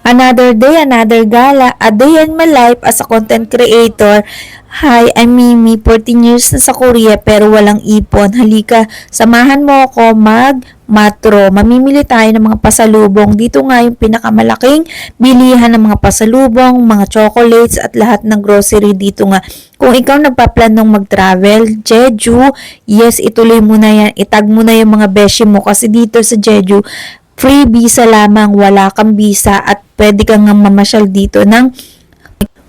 Another day, another gala, a day in my life as a content creator. Hi, I'm Mimi, 14 years na sa Korea pero walang ipon. Halika, samahan mo ako mag-matro. Mamimili tayo ng mga pasalubong. Dito nga yung pinakamalaking bilihan ng mga pasalubong, mga chocolates at lahat ng grocery dito nga. Kung ikaw nagpaplanong mag-travel, Jeju, yes, ituloy mo na yan. Itag mo na yung mga beshi mo kasi dito sa Jeju, free visa lamang, wala kang visa at pwede kang nga mamasyal dito ng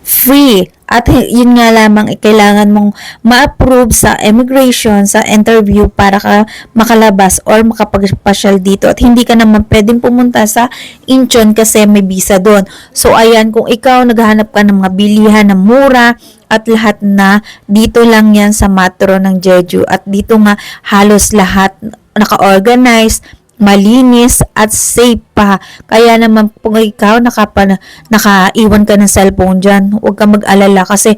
free. At yun nga lamang, kailangan mong ma-approve sa immigration, sa interview para ka makalabas or makapagpasyal dito. At hindi ka naman pwedeng pumunta sa Incheon kasi may visa doon. So ayan, kung ikaw naghahanap ka ng mga bilihan na mura at lahat na, dito lang yan sa Matro ng Jeju. At dito nga halos lahat naka-organize, malinis at safe pa. Kaya naman kung ikaw nakaiwan ka ng cellphone dyan, huwag kang mag-alala kasi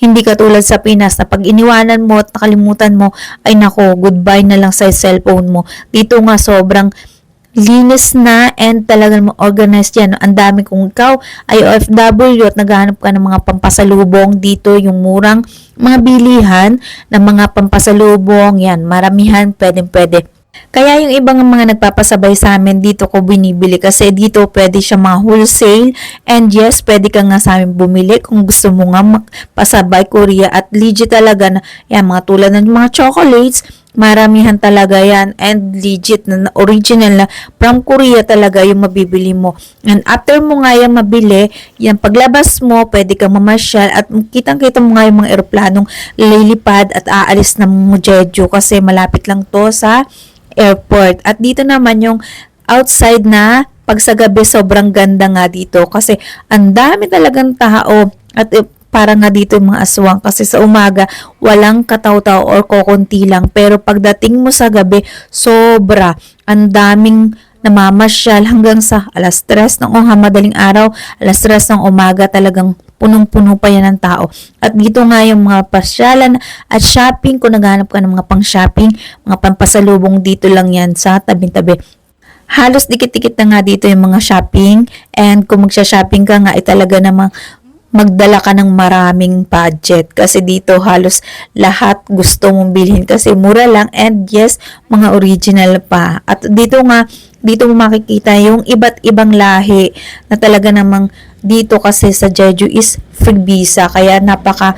hindi katulad sa Pinas na pag iniwanan mo at nakalimutan mo, ay nako, goodbye na lang sa cellphone mo. Dito nga sobrang linis na and talagang organized yan. Ang dami kung ikaw ay OFW at naghahanap ka ng mga pampasalubong dito, yung murang mga bilihan ng mga pampasalubong, yan, maramihan, pwede. Kaya yung ibang mga nagpapasabay sa amin dito ko binibili kasi dito pwede siya mga wholesale and yes, pwede ka nga sa amin bumili kung gusto mo nga pasabay Korea at legit talaga na yan, mga tulad ng mga chocolates, maramihan talaga yan and legit na original na from Korea talaga yung mabibili mo. And after mo nga yung mabili, yan paglabas mo, pwede kang mamasyal at kitang-kita mo nga yung mga eroplanong lilipad at aalis na mo Jeju kasi malapit lang to sa airport. At dito naman yung outside na pag sa gabi sobrang ganda nga dito kasi ang dami talagang tao at parang nga dito yung mga aswang kasi sa umaga walang kataw-taw or kokonti lang pero pagdating mo sa gabi sobra ang daming namamasyal hanggang sa alas 3 ng madaling araw, alas 3 ng umaga talagang punong-puno pa yan ng tao. At dito nga yung mga pasyalan at shopping, kung naghanap ka ng mga pang-shopping, mga pampasalubong dito lang yan sa tabi-tabi. Halos dikit-dikit na nga dito yung mga shopping and kung magsha-shopping ka nga ay talaga namang magdala ka ng maraming budget kasi dito halos lahat gusto mong bilhin kasi mura lang and yes, mga original pa. At dito mo makikita yung iba't ibang lahi na talaga namang dito kasi sa Jeju is free visa kaya napaka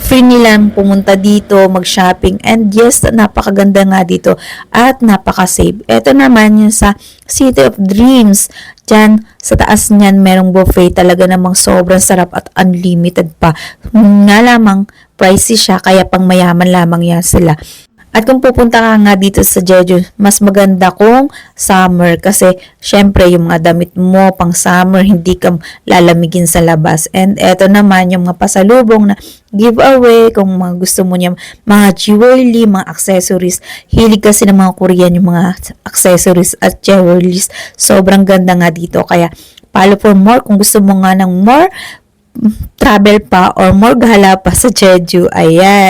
free nilang pumunta dito, mag-shopping and yes, napakaganda nga dito at napaka-safe. Ito naman yung sa City of Dreams. Diyan, sa taas niyan, merong buffet. Talaga namang sobrang sarap at unlimited pa. Nga lamang, pricey siya, kaya pang mayaman lamang yan sila. At kung pupunta ka nga dito sa Jeju, mas maganda kung summer kasi syempre yung mga damit mo pang summer, hindi ka lalamigin sa labas. And eto naman yung mga pasalubong na giveaway kung mga gusto mo niya, mga jewelry, mga accessories. Hilig kasi ng mga Korean yung mga accessories at jewelries. Sobrang ganda nga dito. Kaya follow for more kung gusto mo nga ng more travel pa or more gala pa sa Jeju. Ayan.